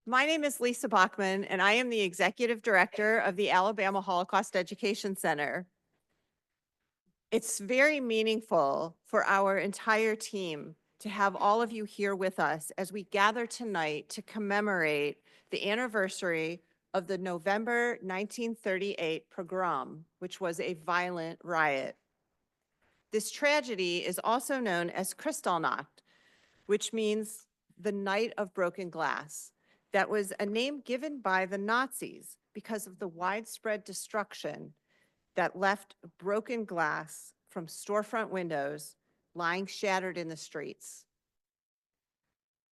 My name is Lisa Bachman, and I am the Executive Director of the Alabama Holocaust Education Center. It's very meaningful for our entire team to have all of you here with us as we gather tonight to commemorate the anniversary of the November 1938 pogrom, which was a violent riot. This tragedy is also known as Kristallnacht, which means the night of broken glass. That was a name given by the Nazis because of the widespread destruction that left broken glass from storefront windows lying shattered in the streets.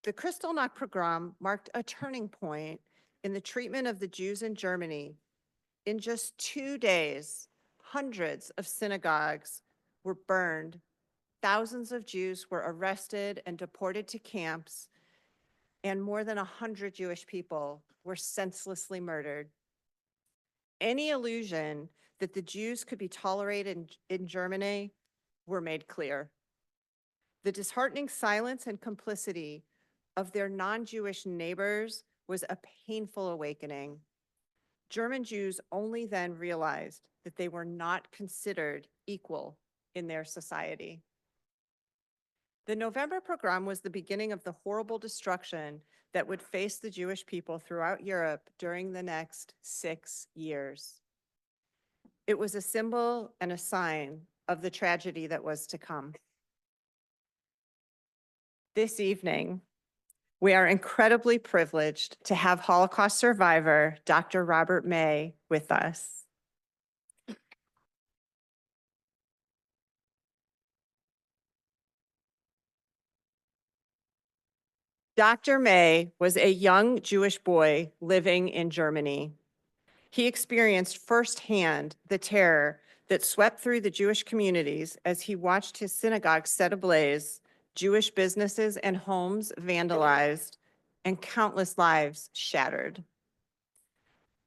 The Kristallnacht pogrom marked a turning point in the treatment of the Jews in Germany. In just 2 days, hundreds of synagogues were burned. Thousands of Jews were arrested and deported to camps, and more than 100 Jewish people were senselessly murdered. Any illusion that the Jews could be tolerated in Germany were made clear. The disheartening silence and complicity of their non-Jewish neighbors was a painful awakening. German Jews only then realized that they were not considered equal in their society. The November pogrom was the beginning of the horrible destruction that would face the Jewish people throughout Europe during the next 6 years. It was a symbol and a sign of the tragedy that was to come. This evening, we are incredibly privileged to have Holocaust survivor Dr. Robert May with us. Dr. May was a young Jewish boy living in Germany. He experienced firsthand the terror that swept through the Jewish communities as he watched his synagogue set ablaze, Jewish businesses and homes vandalized, and countless lives shattered.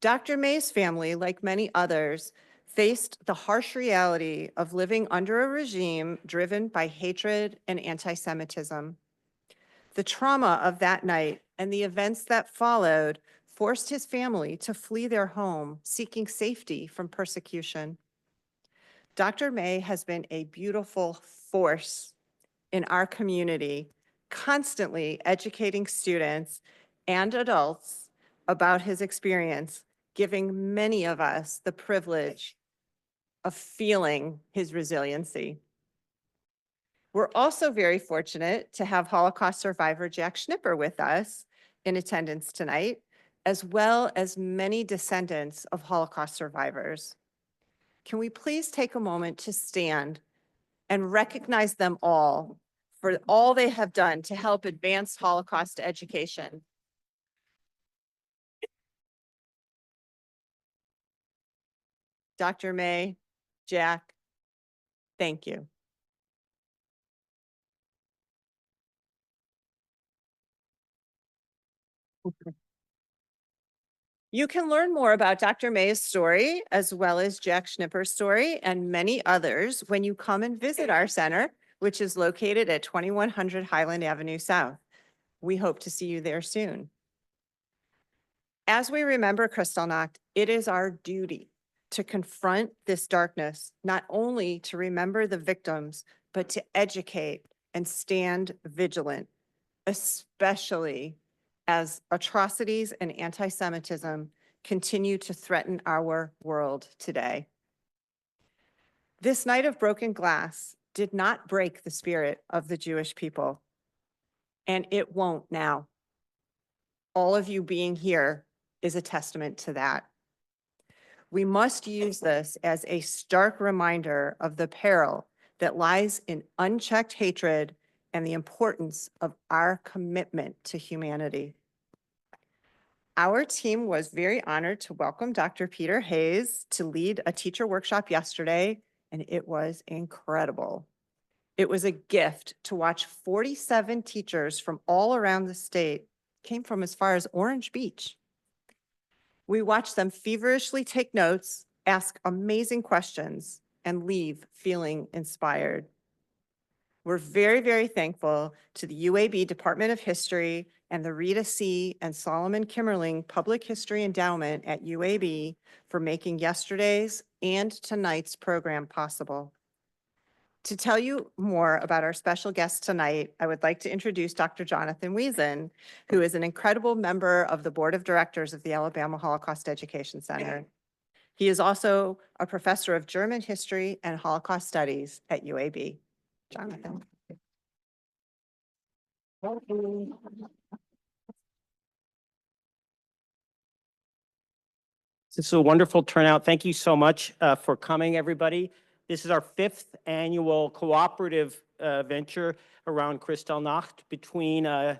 Dr. May's family, like many others, faced the harsh reality of living under a regime driven by hatred and anti-Semitism. The trauma of that night and the events that followed forced his family to flee their home, seeking safety from persecution. Dr. May has been a beautiful force in our community, constantly educating students and adults about his experience, giving many of us the privilege of feeling his resiliency. We're also very fortunate to have Holocaust survivor Jack Schnipper with us in attendance tonight, as well as many descendants of Holocaust survivors. Can we please take a moment to stand and recognize them all for all they have done to help advance Holocaust education? Dr. May, Jack, thank you. You can learn more about Dr. May's story, as well as Jack Schnipper's story and many others when you come and visit our center, which is located at 2100 Highland Avenue South. We hope to see you there soon. As we remember Kristallnacht, it is our duty to confront this darkness, not only to remember the victims, but to educate and stand vigilant, especially as atrocities and anti-Semitism continue to threaten our world today. This night of broken glass did not break the spirit of the Jewish people, and it won't now. All of you being here is a testament to that. We must use this as a stark reminder of the peril that lies in unchecked hatred and the importance of our commitment to humanity. Our team was very honored to welcome Dr. Peter Hayes to lead a teacher workshop yesterday, and it was incredible. It was a gift to watch 47 teachers from all around the state, came from as far as Orange Beach. We watched them feverishly take notes, ask amazing questions, and leave feeling inspired. We're very, very thankful to the UAB Department of History and the Rita C. and Solomon Kimmerling Public History Endowment at UAB for making yesterday's and tonight's program possible. To tell you more about our special guest tonight, I would like to introduce Dr. Jonathan Wiesen, who is an incredible member of the Board of Directors of the Alabama Holocaust Education Center. He is also a professor of German history and Holocaust studies at UAB. Jonathan. This is a wonderful turnout. Thank you so much for coming, everybody. This is our 5th annual cooperative venture around Kristallnacht between the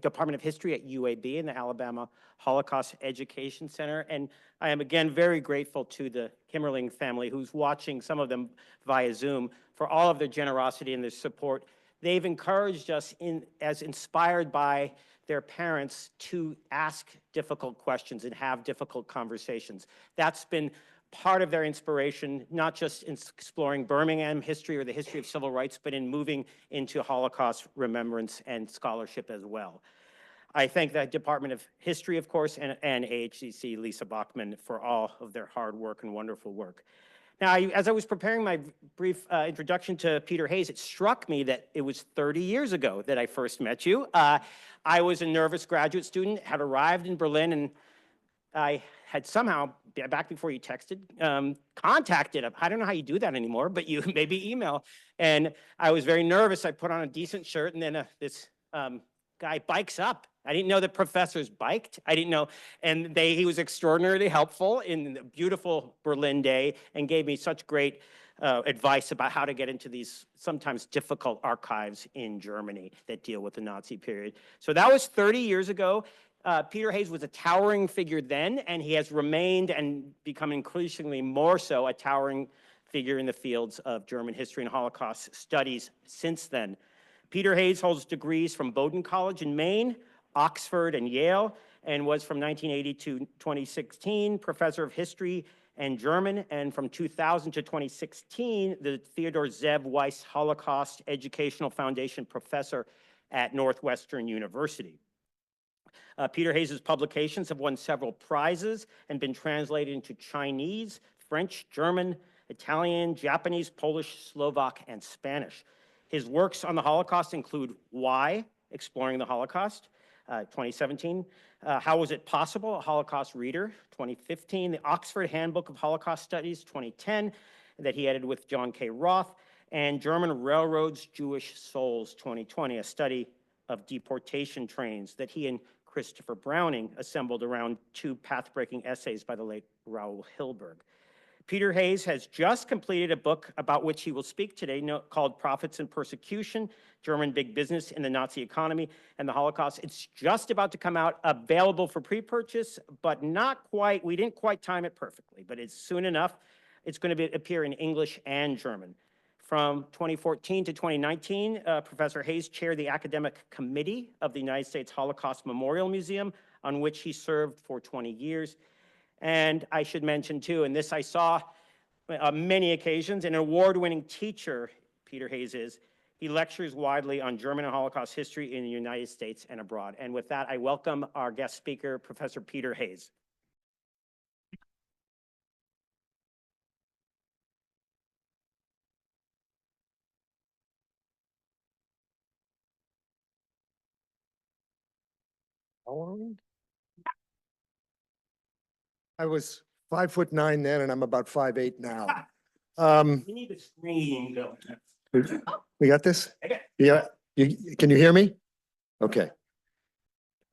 Department of History at UAB and the Alabama Holocaust Education Center. And I am again very grateful to the Kimmerling family who's watching, some of them via Zoom, for all of their generosity and their support. They've encouraged us, as inspired by their parents, to ask difficult questions and have difficult conversations. That's been part of their inspiration, not just in exploring Birmingham history or the history of civil rights, but in moving into Holocaust remembrance and scholarship as well. I thank the Department of History, of course, and AHCC, Lisa Bachman, for all of their hard work and wonderful work. Now, as I was preparing my brief introduction to Peter Hayes, it struck me that it was 30 years ago that I first met you. I was a nervous graduate student, had arrived in Berlin, and I had somehow, back before you texted, contacted him. I don't know how you do that anymore, but you maybe email. And I was very nervous. I put on a decent shirt, and then this guy bikes up. I didn't know that professors biked. I didn't know. And he was extraordinarily helpful in the beautiful Berlin day and gave me such great advice about how to get into these sometimes difficult archives in Germany that deal with the Nazi period. So that was 30 years ago. Peter Hayes was a towering figure then, and he has remained and become increasingly more so a towering figure in the fields of German history and Holocaust studies since then. Peter Hayes holds degrees from Bowdoin College in Maine, Oxford, and Yale, and was from 1980 to 2016 professor of history and German, and from 2000 to 2016, the Theodor Zeb Weiss Holocaust Educational Foundation professor at Northwestern University. Peter Hayes' publications have won several prizes and been translated into Chinese, French, German, Italian, Japanese, Polish, Slovak, and Spanish. His works on the Holocaust include Why? Exploring the Holocaust, 2017. How Was It Possible? A Holocaust Reader, 2015. The Oxford Handbook of Holocaust Studies, 2010, that he edited with John K. Roth. And German Railroads, Jewish Souls, 2020, a study of deportation trains that he and Christopher Browning assembled around 2 path-breaking essays by the late Raoul Hilberg. Peter Hayes has just completed a book about which he will speak today called Profits and Persecution, German Big Business in the Nazi Economy and the Holocaust. It's just about to come out, available for pre-purchase, but not quite, we didn't quite time it perfectly, but it's soon enough. It's going to appear in English and German. From 2014 to 2019, Professor Hayes chaired the academic committee of the United States Holocaust Memorial Museum, on which he served for 20 years. And I should mention too, and this I saw on many occasions, an award-winning teacher, Peter Hayes is. He lectures widely on German and Holocaust history in the United States and abroad. And with that, I welcome our guest speaker, Professor Peter Hayes. I was 5'9" then, and I'm about 5'8" now. You need the screen going. We got this? Okay. Yeah. Can you hear me? Okay.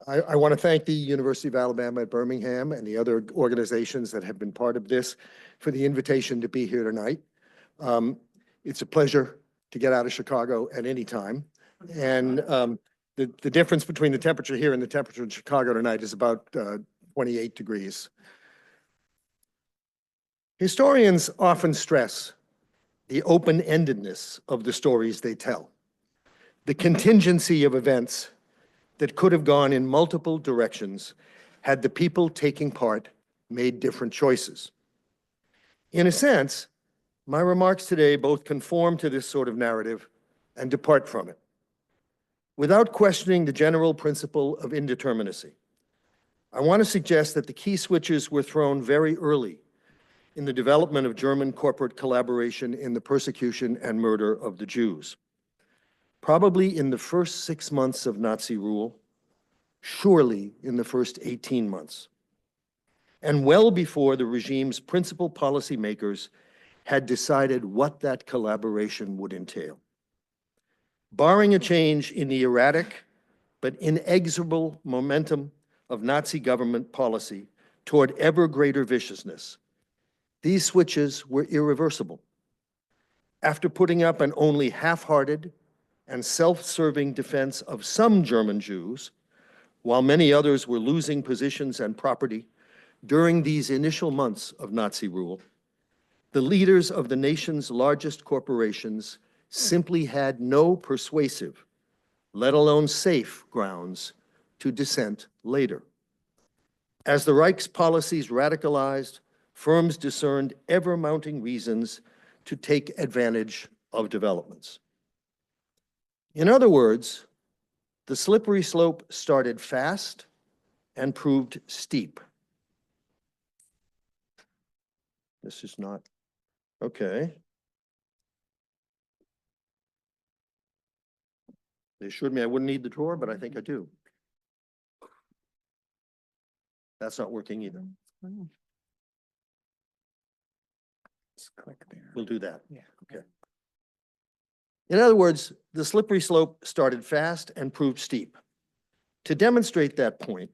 I want to thank the University of Alabama at Birmingham and the other organizations that have been part of this for the invitation to be here tonight. It's a pleasure to get out of Chicago at any time. And the difference between the temperature here and the temperature in Chicago tonight is about 28 degrees. Historians often stress the open-endedness of the stories they tell, the contingency of events that could have gone in multiple directions had the people taking part made different choices. In a sense, my remarks today both conform to this sort of narrative and depart from it. Without questioning the general principle of indeterminacy, I want to suggest that the key switches were thrown very early in the development of German corporate collaboration in the persecution and murder of the Jews. Probably in the first 6 months of Nazi rule, surely in the first 18 months, and well before the regime's principal policymakers had decided what that collaboration would entail. Barring a change in the erratic but inexorable momentum of Nazi government policy toward ever greater viciousness, these switches were irreversible. After putting up an only half-hearted and self-serving defense of some German Jews, while many others were losing positions and property during these initial months of Nazi rule, the leaders of the nation's largest corporations simply had no persuasive, let alone safe, grounds to dissent later. As the Reich's policies radicalized, firms discerned ever-mounting reasons to take advantage of developments. In other words, the slippery slope started fast and proved steep. This is not, okay. They assured me I wouldn't need the drawer, but I think I do. That's not working either. Just click there. We'll do that. Yeah. Okay. In other words, the slippery slope started fast and proved steep. To demonstrate that point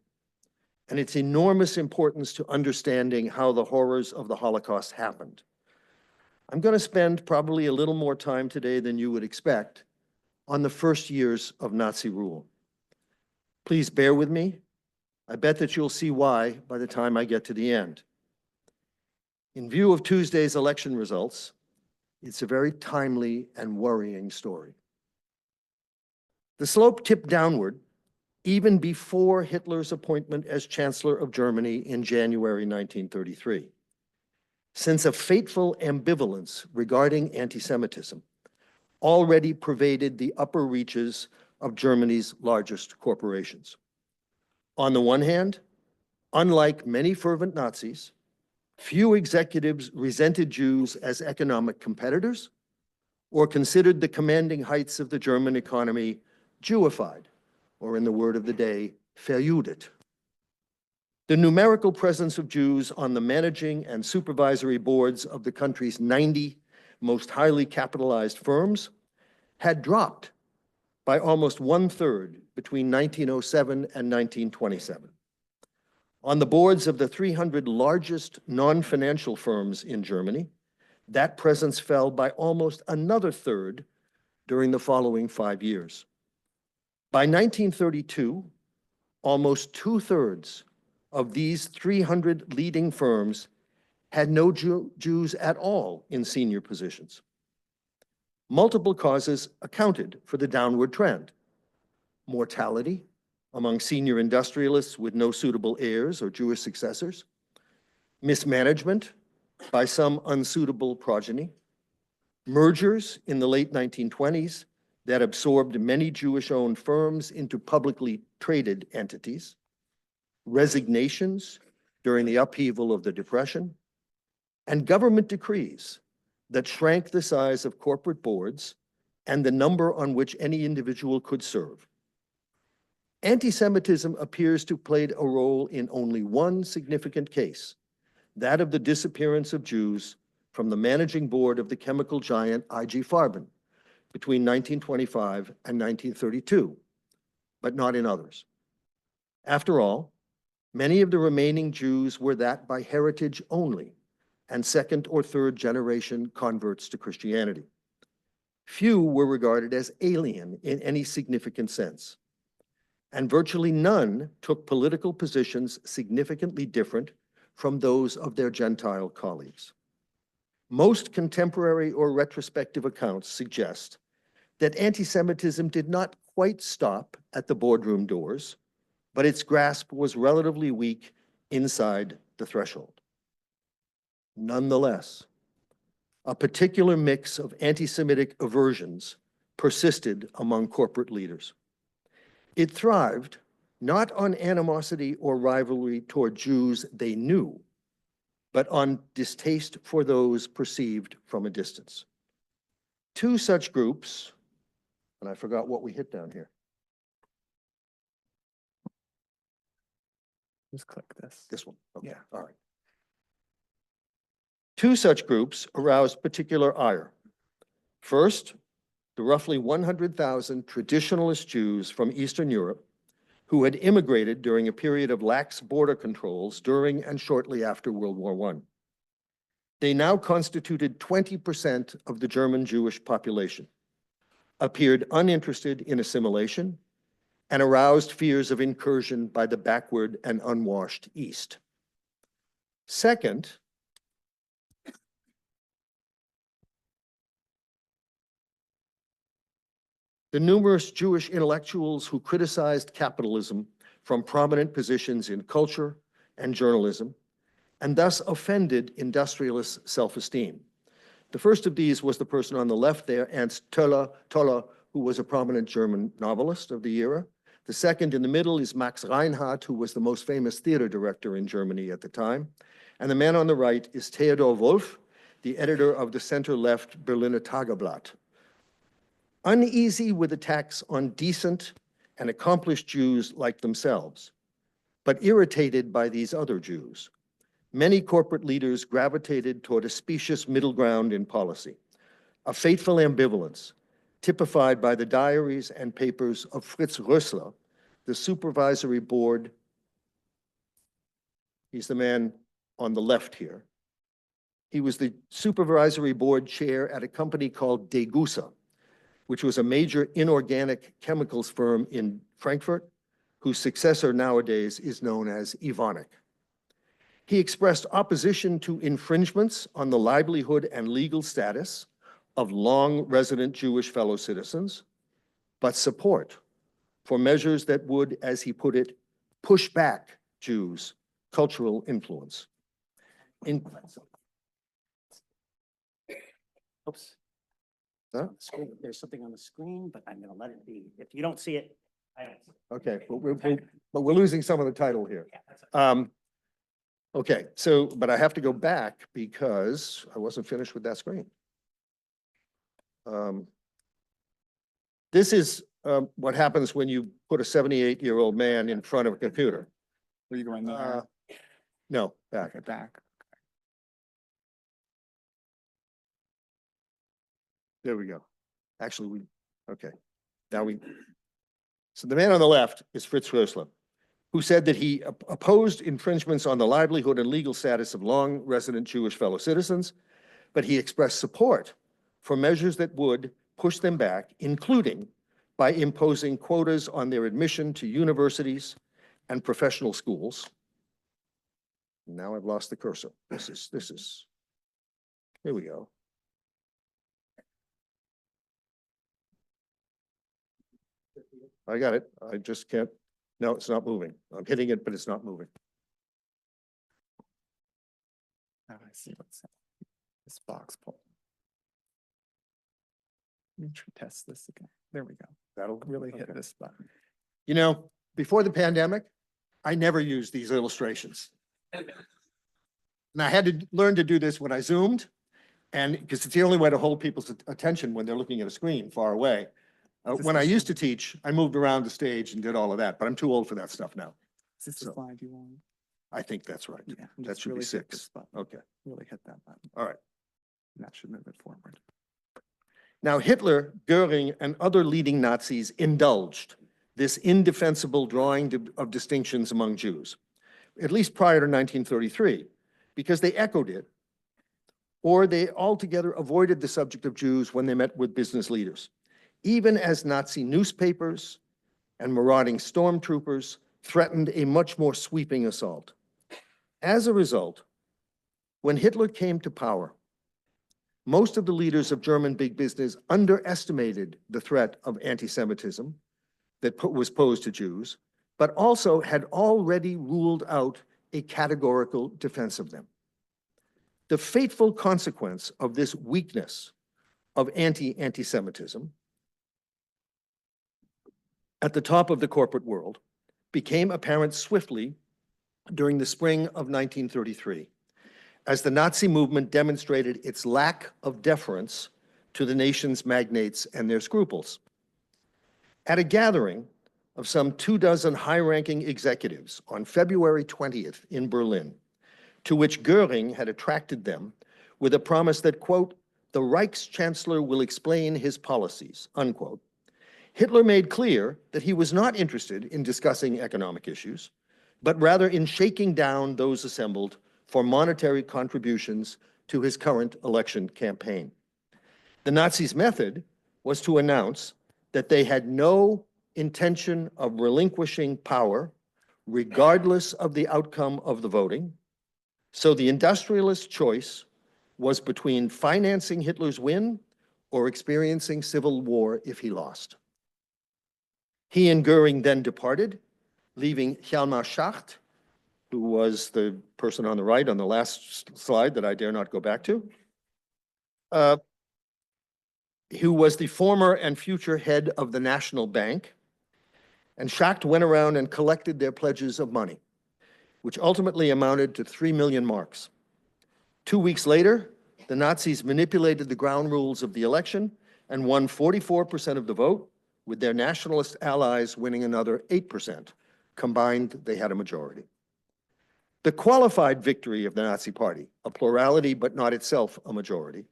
and its enormous importance to understanding how the horrors of the Holocaust happened, I'm going to spend probably a little more time today than you would expect on the first years of Nazi rule. Please bear with me. I bet that you'll see why by the time I get to the end. In view of Tuesday's election results, it's a very timely and worrying story. The slope tipped downward even before Hitler's appointment as Chancellor of Germany in January 1933. Since a fateful ambivalence regarding anti-Semitism already pervaded the upper reaches of Germany's largest corporations. On the one hand, unlike many fervent Nazis, few executives resented Jews as economic competitors or considered the commanding heights of the German economy Jewified, or in the word of the day, verjudet. The numerical presence of Jews on the managing and supervisory boards of the country's 90 most highly capitalized firms had dropped by almost 1/3 between 1907 and 1927. On the boards of the 300 largest non-financial firms in Germany, that presence fell by almost another third during the following 5 years. By 1932, almost 2/3 of these 300 leading firms had no Jews at all in senior positions. Multiple causes accounted for the downward trend. Mortality among senior industrialists with no suitable heirs or Jewish successors, mismanagement by some unsuitable progeny, mergers in the late 1920s that absorbed many Jewish-owned firms into publicly traded entities, resignations during the upheaval of the Depression, and government decrees that shrank the size of corporate boards and the number on which any individual could serve. Anti-Semitism appears to have played a role in only one significant case, that of the disappearance of Jews from the managing board of the chemical giant IG Farben between 1925 and 1932, but not in others. After all, many of the remaining Jews were that by heritage only and second or third generation converts to Christianity. Few were regarded as alien in any significant sense, and virtually none took political positions significantly different from those of their Gentile colleagues. Most contemporary or retrospective accounts suggest that anti-Semitism did not quite stop at the boardroom doors, but its grasp was relatively weak inside the threshold. Nonetheless, a particular mix of anti-Semitic aversions persisted among corporate leaders. It thrived not on animosity or rivalry toward Jews they knew, but on distaste for those perceived from a distance. Two such groups, and I forgot what we hit down here. Just click this. This one, okay, Yeah. all right. Two such groups aroused particular ire. First, the roughly 100,000 traditionalist Jews from Eastern Europe who had immigrated during a period of lax border controls during and shortly after World War I. They now constituted 20% of the German Jewish population, appeared uninterested in assimilation, and aroused fears of incursion by the backward and unwashed East. Second, the numerous Jewish intellectuals who criticized capitalism from prominent positions in culture and journalism, and thus offended industrialists' self-esteem. The first of these was the person on the left there, Ernst Toller, who was a prominent German novelist of the era. The second in the middle is Max Reinhardt, who was the most famous theater director in Germany at the time. And the man on the right is Theodor Wolff, the editor of the center-left Berliner Tageblatt. Uneasy with attacks on decent and accomplished Jews like themselves, but irritated by these other Jews, many corporate leaders gravitated toward a specious middle ground in policy, a fateful ambivalence typified by the diaries and papers of Fritz Rössler, the supervisory board. He's the man on the left here. He was the supervisory board chair at a company called Degussa, which was a major inorganic chemicals firm in Frankfurt, whose successor nowadays is known as Evonik. He expressed opposition to infringements on the livelihood and legal status of long resident Jewish fellow citizens, but support for measures that would, as he put it, push back Jews' cultural influence. Oops. Huh? There's something on the screen, but I'm gonna let it be. If you don't see it, I don't. Okay, but we're losing some of the title here. Yeah, that's okay. Okay, so, but I have to go back because I wasn't finished with that screen. This is what happens when you put a 78-year-old man in front of a computer. Are you going there? No, back. Okay, back. There we go. Actually, okay. So the man on the left is Fritz Rössler, who said that he opposed infringements on the livelihood and legal status of long resident Jewish fellow citizens, but he expressed support for measures that would push them back, including by imposing quotas on their admission to universities and professional schools. Now I've lost the cursor. Here we go. I got it. I just can't. No, it's not moving. I'm hitting it, but it's not moving. Oh, I see what's this box pull. Let me test this again. There we go. That'll Really hit okay. this button. You know, before the pandemic, I never used these illustrations. And I had to learn to do this when I Zoomed, and because it's the only way to hold people's attention when they're looking at a screen far away. When I used to teach, I moved around the stage and did all of that, but I'm too old for that stuff now. Is this the So- slide you want? I think that's right. Yeah. and That just should be really hit this 6. button. Okay, Really hit that button. all right. And that should move it forward. Now, Hitler, Goering, and other leading Nazis indulged this indefensible drawing of distinctions among Jews, at least prior to 1933, because they echoed it, or they altogether avoided the subject of Jews when they met with business leaders, even as Nazi newspapers and marauding stormtroopers threatened a much more sweeping assault. As a result, when Hitler came to power, most of the leaders of German big business underestimated the threat of anti-Semitism that was posed to Jews, but also had already ruled out a categorical defense of them. The fateful consequence of this weakness of anti-Semitism at the top of the corporate world became apparent swiftly during the spring of 1933, as the Nazi movement demonstrated its lack of deference to the nation's magnates and their scruples. At a gathering of some 24 high-ranking executives on February 20th in Berlin, to which Goering had attracted them with a promise that, quote, the Reichschancellor will explain his policies, unquote, Hitler made clear that he was not interested in discussing economic issues, but rather in shaking down those assembled for monetary contributions to his current election campaign. The Nazis' method was to announce that they had no intention of relinquishing power, regardless of the outcome of the voting. So the industrialist choice was between financing Hitler's win or experiencing civil war if he lost. He and Goering then departed, leaving Hjalmar Schacht, who was the person on the right on the last slide that I dare not go back to, who was the former and future head of the National Bank. And Schacht went around and collected their pledges of money, which ultimately amounted to 3 million marks. 2 weeks later, the Nazis manipulated the ground rules of the election and won 44% of the vote, with their nationalist allies winning another 8%. Combined, they had a majority. The qualified victory of the Nazi Party, a plurality but not itself a majority,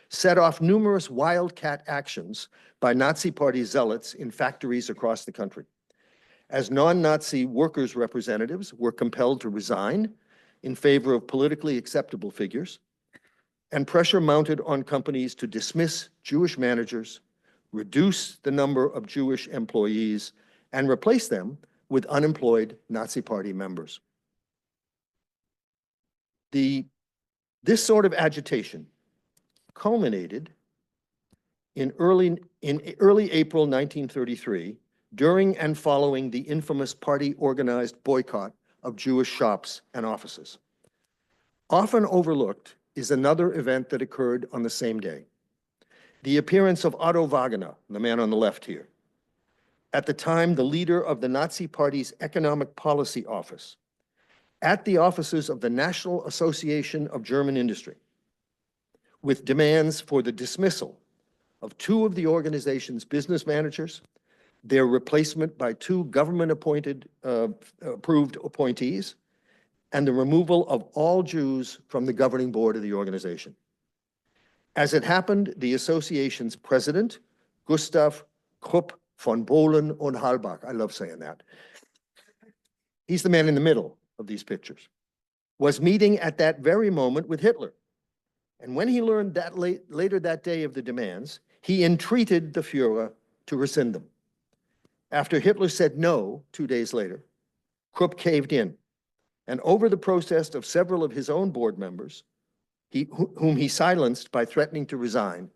set off numerous wildcat actions by Nazi Party zealots in factories across the country. As non-Nazi workers' representatives were compelled to resign in favor of politically acceptable figures, and pressure mounted on companies to dismiss Jewish managers, reduce the number of Jewish employees, and replace them with unemployed Nazi Party members. This sort of agitation culminated in early April 1933, during and following the infamous party-organized boycott of Jewish shops and offices. Often overlooked is another event that occurred on the same day: the appearance of Otto Wagner, the man on the left here, at the time the leader of the Nazi Party's Economic Policy Office, at the offices of the National Association of German Industry, with demands for the dismissal of 2 of the organization's business managers, their replacement by 2 government-approved appointees, and the removal of all Jews from the governing board of the organization. As it happened, the association's president, Gustav Krupp von Bohlen und Halbach, I love saying that, he's the man in the middle of these pictures, was meeting at that very moment with Hitler. And when he learned that later that day of the demands, he entreated the Führer to rescind them. After Hitler said no 2 days later, Krupp caved in, and over the protest of several of his own board members, whom he silenced by threatening to resign,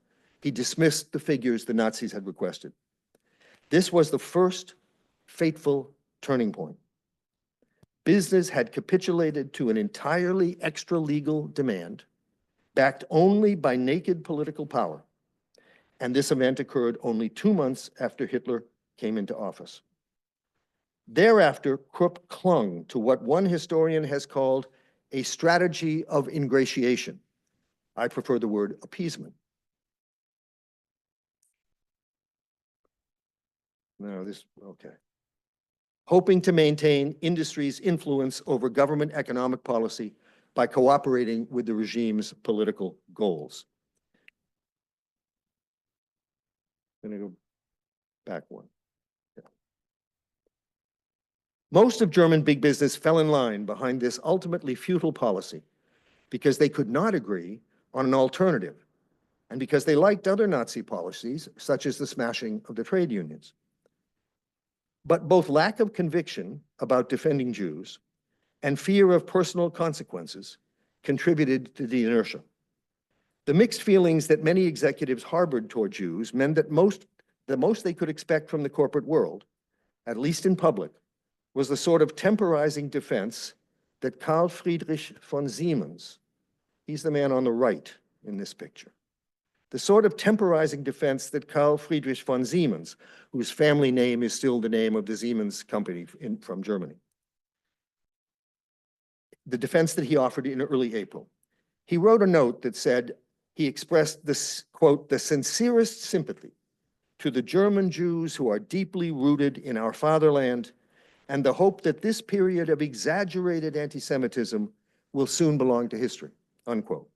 he dismissed the figures the Nazis had requested. This was the first fateful turning point. Business had capitulated to an entirely extra-legal demand, backed only by naked political power, and this event occurred only 2 months after Hitler came into office. Thereafter, Krupp clung to what one historian has called a strategy of ingratiation. I prefer the word appeasement. No, okay. Hoping to maintain industry's influence over government economic policy by cooperating with the regime's political goals. I'm going to go back one. Yeah. Most of German big business fell in line behind this ultimately futile policy because they could not agree on an alternative and because they liked other Nazi policies, such as the smashing of the trade unions. But both lack of conviction about defending Jews and fear of personal consequences contributed to the inertia. The mixed feelings that many executives harbored toward Jews meant that the most they could expect from the corporate world, at least in public, was the sort of temporizing defense that Carl Friedrich von Siemens, he's the man on the right in this picture, the sort of temporizing defense that Carl Friedrich von Siemens, whose family name is still the name of the Siemens company from Germany, the defense that he offered in early April. He wrote a note that said he expressed this, quote, the sincerest sympathy to the German Jews who are deeply rooted in our fatherland, and the hope that this period of exaggerated anti-Semitism will soon belong to history, unquote.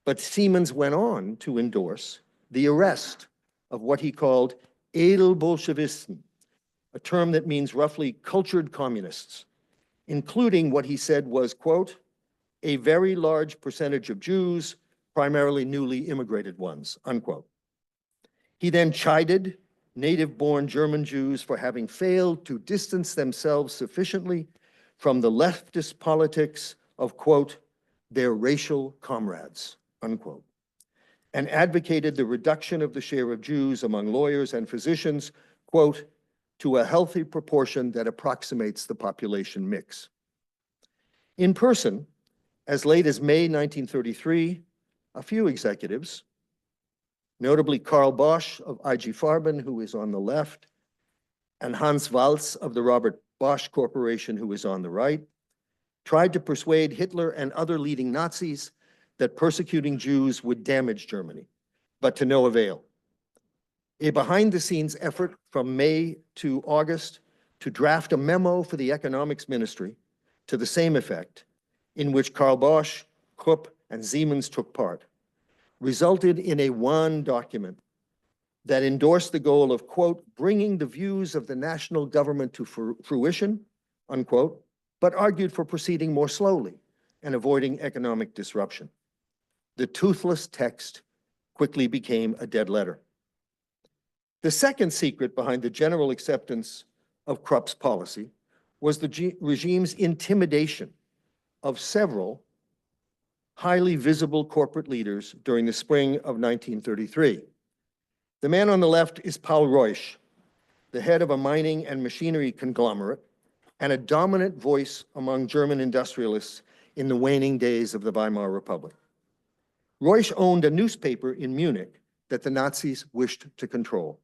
But Siemens went on to endorse the arrest of what he called Edelbolschewisten, a term that means roughly cultured communists, including what he said was, quote, a very large percentage of Jews, primarily newly immigrated ones, unquote. He then chided native-born German Jews for having failed to distance themselves sufficiently from the leftist politics of, quote, their racial comrades, unquote, and advocated the reduction of the share of Jews among lawyers and physicians, quote, to a healthy proportion that approximates the population mix. In person, as late as May 1933, a few executives, notably Karl Bosch of IG Farben, who is on the left, and Hans Walz of the Robert Bosch Corporation, who is on the right, tried to persuade Hitler and other leading Nazis that persecuting Jews would damage Germany, but to no avail. A behind-the-scenes effort from May to August to draft a memo for the economics ministry to the same effect, in which Karl Bosch, Krupp, and Siemens took part, resulted in a WAN document that endorsed the goal of, quote, bringing the views of the national government to fruition, unquote, but argued for proceeding more slowly and avoiding economic disruption. The toothless text quickly became a dead letter. The second secret behind the general acceptance of Krupp's policy was the regime's intimidation of several highly visible corporate leaders during the spring of 1933. The man on the left is Paul Reusch, the head of a mining and machinery conglomerate and a dominant voice among German industrialists in the waning days of the Weimar Republic. Reusch owned a newspaper in Munich that the Nazis wished to control.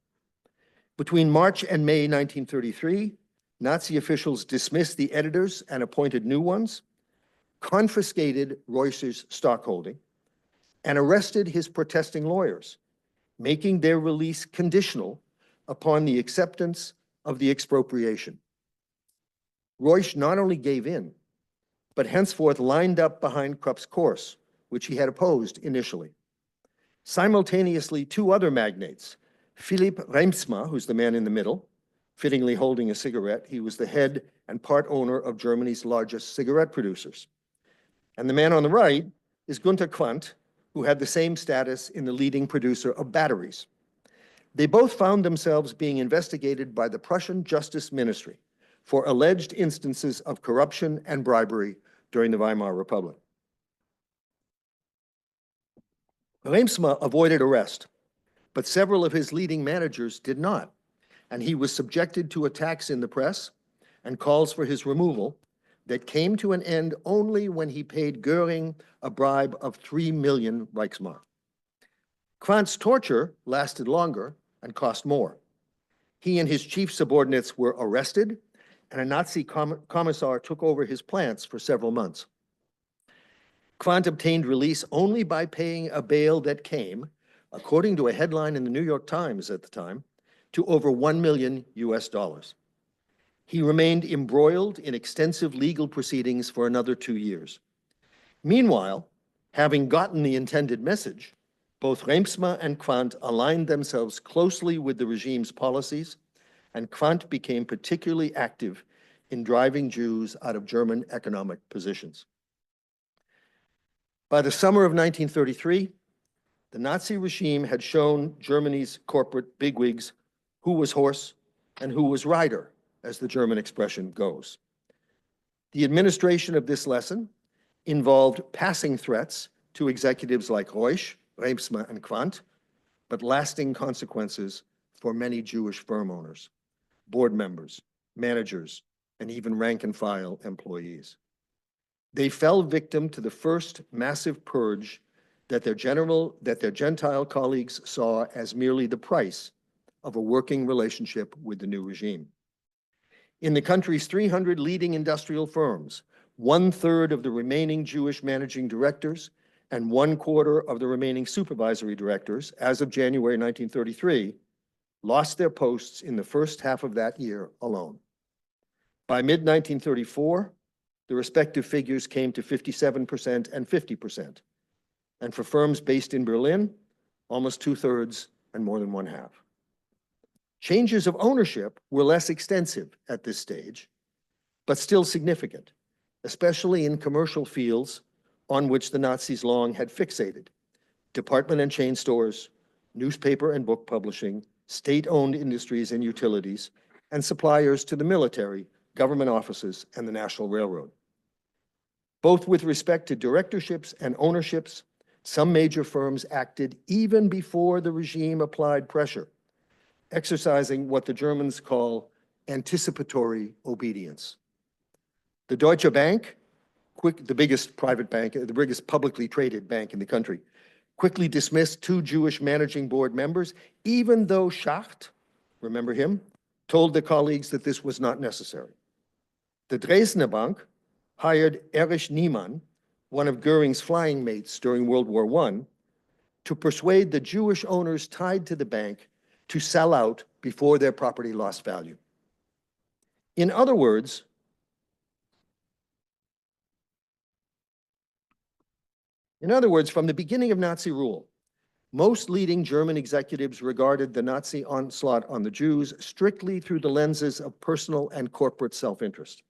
Between March and May 1933, Nazi officials dismissed the editors and appointed new ones, confiscated Reusch's stockholding, and arrested his protesting lawyers, making their release conditional upon the acceptance of the expropriation. Reusch not only gave in, but henceforth lined up behind Krupp's course, which he had opposed initially. Simultaneously, two other magnates, Philipp Reimsma, who's the man in the middle, fittingly holding a cigarette, he was the head and part owner of Germany's largest cigarette producers. And the man on the right is Gunther Quandt, who had the same status in the leading producer of batteries. They both found themselves being investigated by the Prussian Justice Ministry for alleged instances of corruption and bribery during the Weimar Republic. Reimsma avoided arrest, but several of his leading managers did not, and he was subjected to attacks in the press and calls for his removal that came to an end only when he paid Göring a bribe of 3 million Reichsmark. Quandt's torture lasted longer and cost more. He and his chief subordinates were arrested, and a Nazi commissar took over his plants for several months. Quandt obtained release only by paying a bail that came, according to a headline in the New York Times at the time, to over $1 million US. He remained embroiled in extensive legal proceedings for another 2 years. Meanwhile, having gotten the intended message, both Reimsma and Quandt aligned themselves closely with the regime's policies, and Quandt became particularly active in driving Jews out of German economic positions. By the summer of 1933, the Nazi regime had shown Germany's corporate bigwigs who was horse and who was rider, as the German expression goes. The administration of this lesson involved passing threats to executives like Reusch, Reimsma, and Quandt, but lasting consequences for many Jewish firm owners, board members, managers, and even rank-and-file employees. They fell victim to the first massive purge that their Gentile colleagues saw as merely the price of a working relationship with the new regime. In the country's 300 leading industrial firms, 1/3 of the remaining Jewish managing directors and 1/4 of the remaining supervisory directors, as of January 1933, lost their posts in the first half of that year alone. By mid-1934, the respective figures came to 57% and 50%. And for firms based in Berlin, almost 2/3 and more than 1/2. Changes of ownership were less extensive at this stage, but still significant, especially in commercial fields on which the Nazis long had fixated: department and chain stores, newspaper and book publishing, state-owned industries and utilities, and suppliers to the military, government offices, and the National Railroad. Both with respect to directorships and ownerships, some major firms acted even before the regime applied pressure, exercising what the Germans call anticipatory obedience. The Deutsche Bank, the biggest private bank, the biggest publicly traded bank in the country, quickly dismissed 2 Jewish managing board members, even though Schacht, remember him, told the colleagues that this was not necessary. The Dresdner Bank hired Erich Niemann, one of Goering's flying mates during World War I, to persuade the Jewish owners tied to the bank to sell out before their property lost value. In other words, from the beginning of Nazi rule, most leading German executives regarded the Nazi onslaught on the Jews strictly through the lenses of personal and corporate self-interest.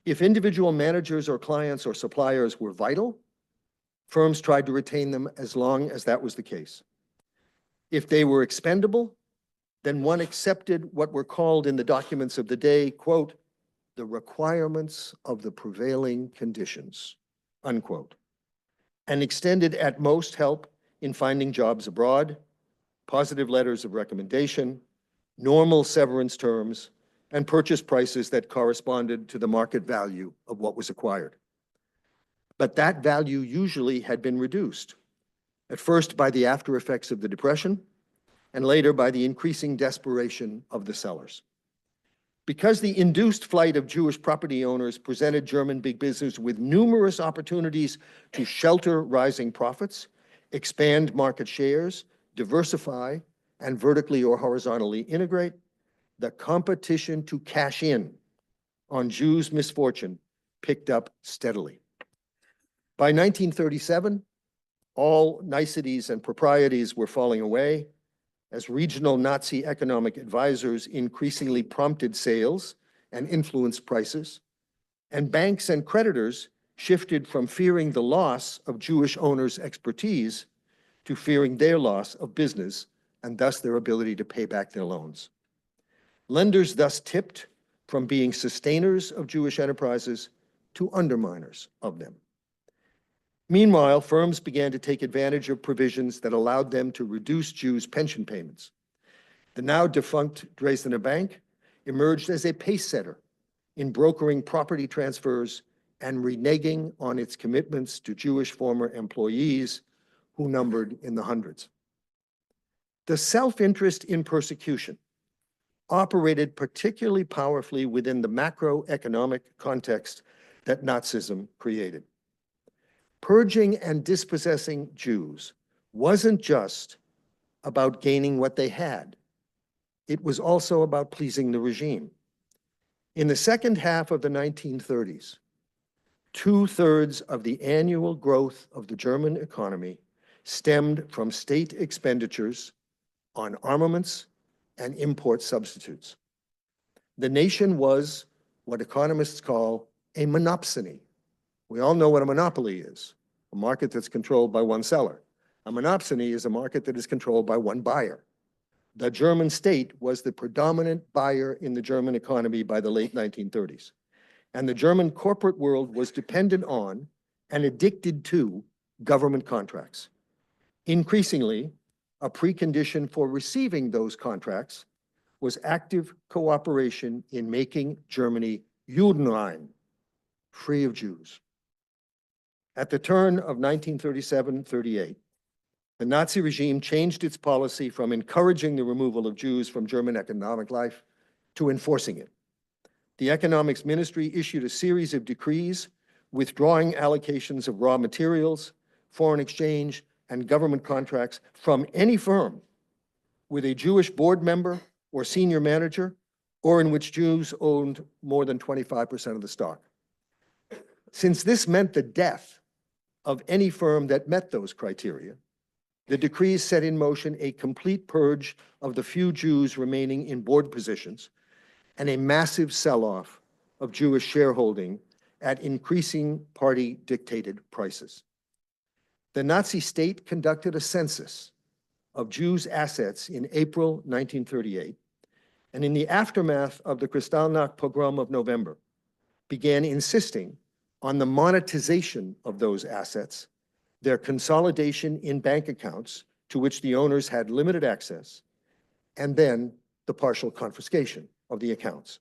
If individual managers or clients or suppliers were vital, firms tried to retain them as long as that was the case. If they were expendable, then one accepted what were called in the documents of the day, quote, the requirements of the prevailing conditions, unquote, and extended at most help in finding jobs abroad, positive letters of recommendation, normal severance terms, and purchase prices that corresponded to the market value of what was acquired. But that value usually had been reduced, at first by the after effects of the Depression, and later by the increasing desperation of the sellers. Because the induced flight of Jewish property owners presented German big business with numerous opportunities to shelter rising profits, expand market shares, diversify, and vertically or horizontally integrate, the competition to cash in on Jews' misfortune picked up steadily. By 1937, all niceties and proprieties were falling away as regional Nazi economic advisors increasingly prompted sales and influenced prices, and banks and creditors shifted from fearing the loss of Jewish owners' expertise to fearing their loss of business and thus their ability to pay back their loans. Lenders thus tipped from being sustainers of Jewish enterprises to underminers of them. Meanwhile, firms began to take advantage of provisions that allowed them to reduce Jews' pension payments. The now defunct Dresdner Bank emerged as a pace setter in brokering property transfers and reneging on its commitments to Jewish former employees who numbered in the hundreds. The self-interest in persecution operated particularly powerfully within the macroeconomic context that Nazism created. Purging and dispossessing Jews wasn't just about gaining what they had. It was also about pleasing the regime. In the second half of the 1930s, 2/3 of the annual growth of the German economy stemmed from state expenditures on armaments and import substitutes. The nation was what economists call a monopsony. We all know what a monopoly is, a market that's controlled by one seller. A monopsony is a market that is controlled by one buyer. The German state was the predominant buyer in the German economy by the late 1930s. And the German corporate world was dependent on and addicted to government contracts. Increasingly, a precondition for receiving those contracts was active cooperation in making Germany Judenrein, free of Jews. At the turn of 1937-38, the Nazi regime changed its policy from encouraging the removal of Jews from German economic life to enforcing it. The economics ministry issued a series of decrees withdrawing allocations of raw materials, foreign exchange, and government contracts from any firm with a Jewish board member or senior manager, or in which Jews owned more than 25% of the stock. Since this meant the death of any firm that met those criteria, the decrees set in motion a complete purge of the few Jews remaining in board positions and a massive sell-off of Jewish shareholding at increasing party-dictated prices. The Nazi state conducted a census of Jews' assets in April 1938, and in the aftermath of the Kristallnacht pogrom of November, began insisting on the monetization of those assets, their consolidation in bank accounts to which the owners had limited access, and then the partial confiscation of the accounts.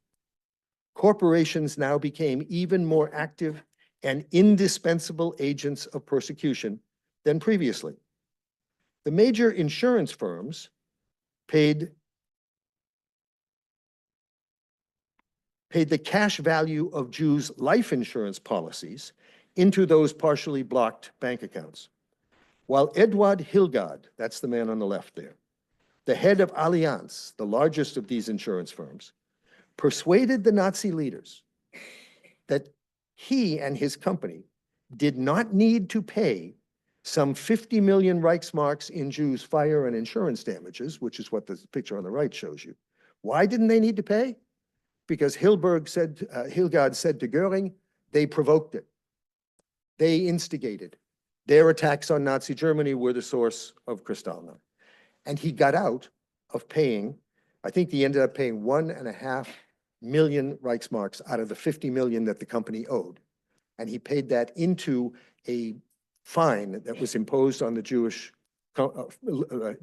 Corporations now became even more active and indispensable agents of persecution than previously. The major insurance firms paid the cash value of Jews' life insurance policies into those partially blocked bank accounts. While Eduard Hilgard, that's the man on the left there, the head of Allianz, the largest of these insurance firms, persuaded the Nazi leaders that he and his company did not need to pay some 50 million Reichsmarks in Jews' fire and insurance damages, which is what the picture on the right shows you. Why didn't they need to pay? Because Hilgard said to Goering, they provoked it. They instigated. Their attacks on Nazi Germany were the source of Kristallnacht. And he got out of paying, I think he ended up paying 1.5 million Reichsmarks out of the 50 million that the company owed. And he paid that into a fine that was imposed on the Jewish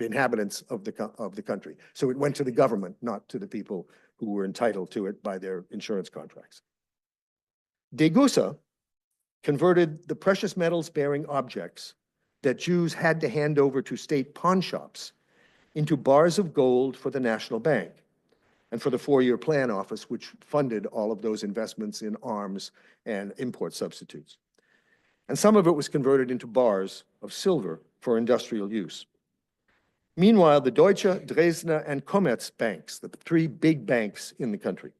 inhabitants of the country. So it went to the government, not to the people who were entitled to it by their insurance contracts. Degussa converted the precious metals bearing objects that Jews had to hand over to state pawn shops into bars of gold for the National Bank and for the four-year plan office, which funded all of those investments in arms and import substitutes. And some of it was converted into bars of silver for industrial use. Meanwhile, the Deutsche, Dresdner, and Commerz banks, the three big banks in the country,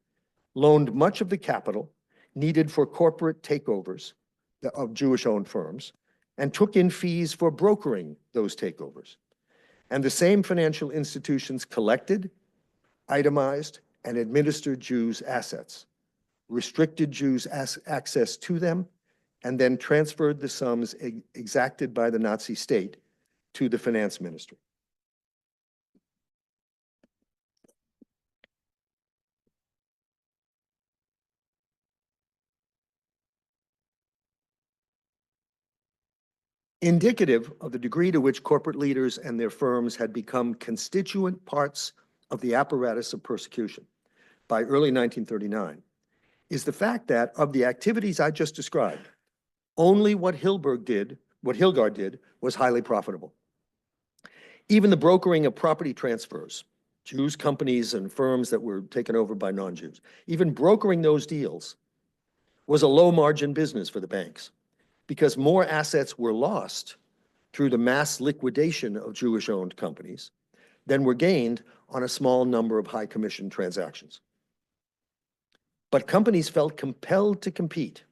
loaned much of the capital needed for corporate takeovers of Jewish-owned firms and took in fees for brokering those takeovers. And the same financial institutions collected, itemized, and administered Jews' assets, restricted Jews' access to them, and then transferred the sums exacted by the Nazi state to the finance ministry. Indicative of the degree to which corporate leaders and their firms had become constituent parts of the apparatus of persecution by early 1939 is the fact that of the activities I just described, only what Hilgard did was highly profitable. Even the brokering of property transfers, Jews, companies, and firms that were taken over by non-Jews, even brokering those deals was a low-margin business for the banks, because more assets were lost through the mass liquidation of Jewish-owned companies than were gained on a small number of high-commission transactions. But companies felt compelled to compete,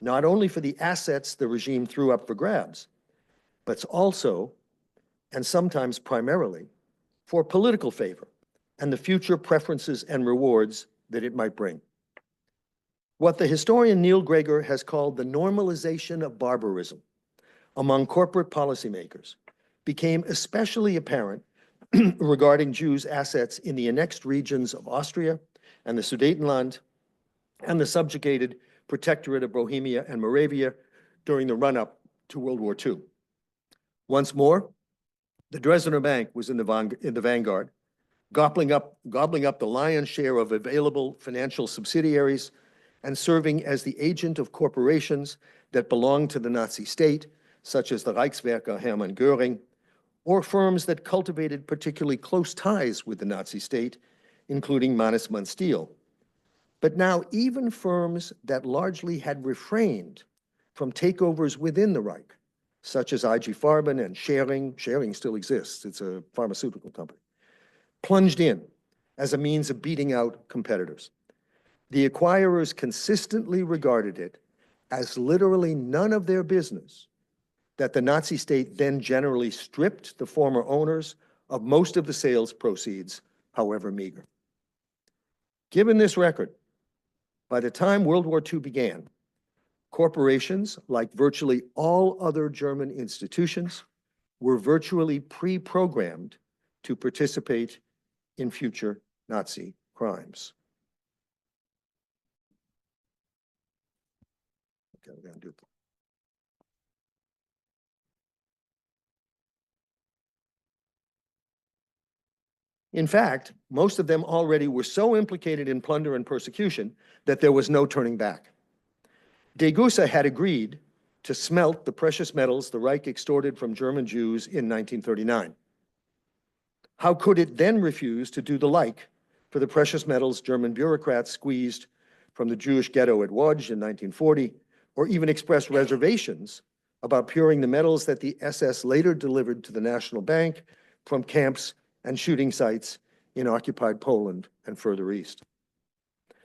not only for the assets the regime threw up for grabs, but also, and sometimes primarily, for political favor and the future preferences and rewards that it might bring. What the historian Neil Gregor has called the normalization of barbarism among corporate policymakers became especially apparent regarding Jews' assets in the annexed regions of Austria and the Sudetenland and the subjugated Protectorate of Bohemia and Moravia during the run-up to World War II. Once more, the Dresdner Bank was in the vanguard, gobbling up the lion's share of available financial subsidiaries and serving as the agent of corporations that belonged to the Nazi state, such as the Reichswerker Hermann Göring, or firms that cultivated particularly close ties with the Nazi state, including Mannesmann Steel. But now even firms that largely had refrained from takeovers within the Reich, such as IG Farben and Schering still exists, it's a pharmaceutical company, plunged in as a means of beating out competitors. The acquirers consistently regarded it as literally none of their business that the Nazi state then generally stripped the former owners of most of the sales proceeds, however meager. Given this record, by the time World War II began, corporations, like virtually all other German institutions, were virtually pre-programmed to participate in future Nazi crimes. Okay, we're going to do it. In fact, most of them already were so implicated in plunder and persecution that there was no turning back. Degussa had agreed to smelt the precious metals the Reich extorted from German Jews in 1939. How could it then refuse to do the like for the precious metals German bureaucrats squeezed from the Jewish ghetto at Łódź in 1940, or even express reservations about puring the metals that the SS later delivered to the National Bank from camps and shooting sites in occupied Poland and further east?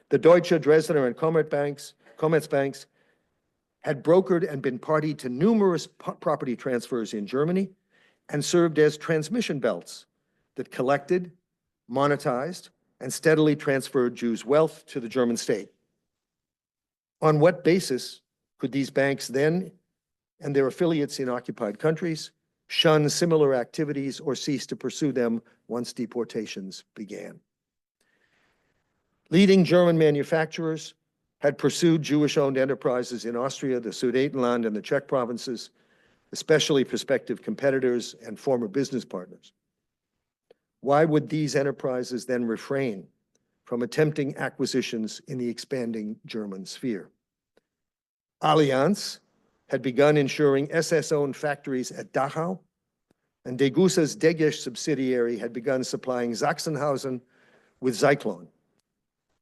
The Deutsche, Dresdner, and Commerzbanks had brokered and been party to numerous property transfers in Germany and served as transmission belts that collected, monetized, and steadily transferred Jews' wealth to the German state. On what basis could these banks then and their affiliates in occupied countries shun similar activities or cease to pursue them once deportations began? Leading German manufacturers had pursued Jewish-owned enterprises in Austria, the Sudetenland, and the Czech provinces, especially prospective competitors and former business partners. Why would these enterprises then refrain from attempting acquisitions in the expanding German sphere? Allianz had begun insuring SS-owned factories at Dachau, and Degussa's Degesch subsidiary had begun supplying Sachsenhausen with Zyklon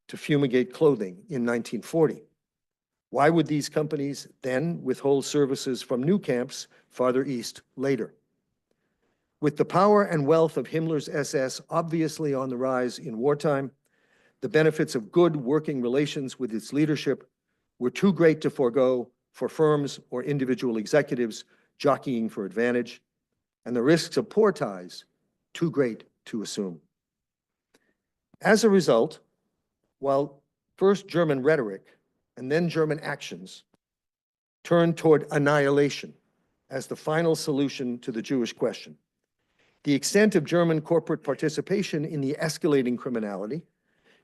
to fumigate clothing in 1940. Why would these companies then withhold services from new camps farther east later? With the power and wealth of Himmler's SS obviously on the rise in wartime, the benefits of good working relations with its leadership were too great to forego for firms or individual executives jockeying for advantage, and the risks of poor ties too great to assume. As a result, while first German rhetoric and then German actions turned toward annihilation as the final solution to the Jewish question, the extent of German corporate participation in the escalating criminality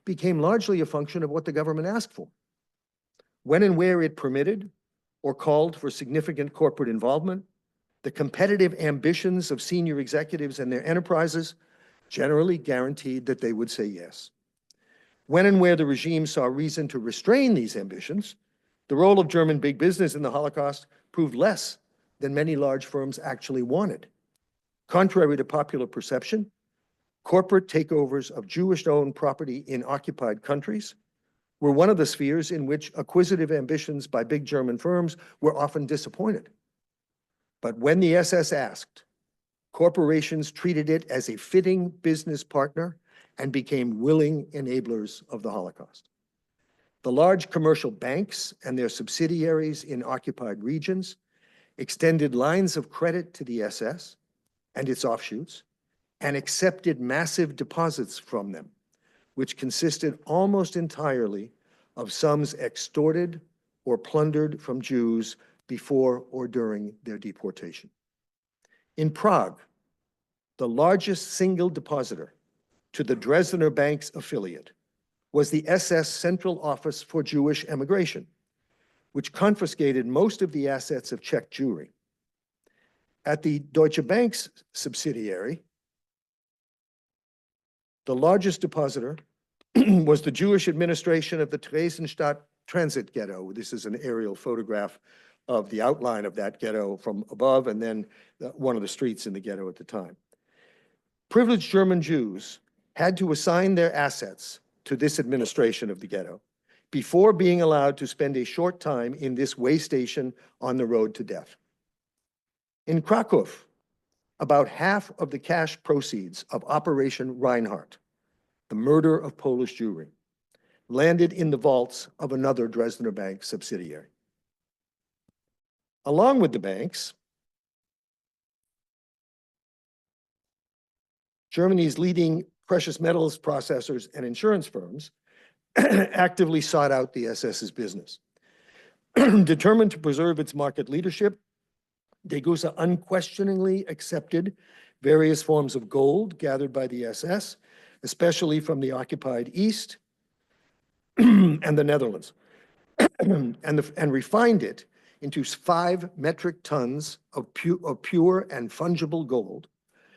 became largely a function of what the government asked for. When and where it permitted or called for significant corporate involvement, the competitive ambitions of senior executives and their enterprises generally guaranteed that they would say yes. When and where the regime saw reason to restrain these ambitions, the role of German big business in the Holocaust proved less than many large firms actually wanted. Contrary to popular perception, corporate takeovers of Jewish-owned property in occupied countries were one of the spheres in which acquisitive ambitions by big German firms were often disappointed. But when the SS asked, corporations treated it as a fitting business partner and became willing enablers of the Holocaust. The large commercial banks and their subsidiaries in occupied regions extended lines of credit to the SS and its offshoots and accepted massive deposits from them, which consisted almost entirely of sums extorted or plundered from Jews before or during their deportation. In Prague, the largest single depositor to the Dresdner Bank's affiliate was the SS Central Office for Jewish Emigration, which confiscated most of the assets of Czech Jewry. At the Deutsche Bank's subsidiary, the largest depositor was the Jewish administration of the Theresienstadt transit ghetto. This is an aerial photograph of the outline of that ghetto from above, and then one of the streets in the ghetto at the time. Privileged German Jews had to assign their assets to this administration of the ghetto before being allowed to spend a short time in this way station on the road to death. In Krakow, about half of the cash proceeds of Operation Reinhardt, the murder of Polish Jewry, landed in the vaults of another Dresdner Bank subsidiary. Along with the banks, Germany's leading precious metals processors and insurance firms actively sought out the SS's business. Determined to preserve its market leadership, Degussa unquestioningly accepted various forms of gold gathered by the SS, especially from the occupied East and the Netherlands, and refined it into 5 metric tons of pure and fungible gold,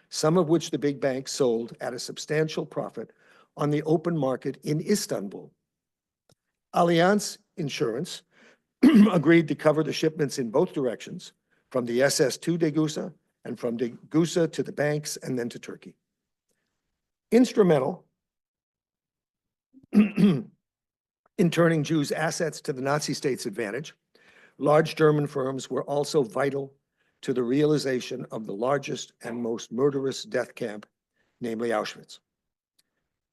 some of which the big banks sold at a substantial profit on the open market in Istanbul. Allianz Insurance agreed to cover the shipments in both directions, from the SS to Degussa, and from Degussa to the banks, and then to Turkey. Instrumental in turning Jews' assets to the Nazi state's advantage, large German firms were also vital to the realization of the largest and most murderous death camp, namely Auschwitz.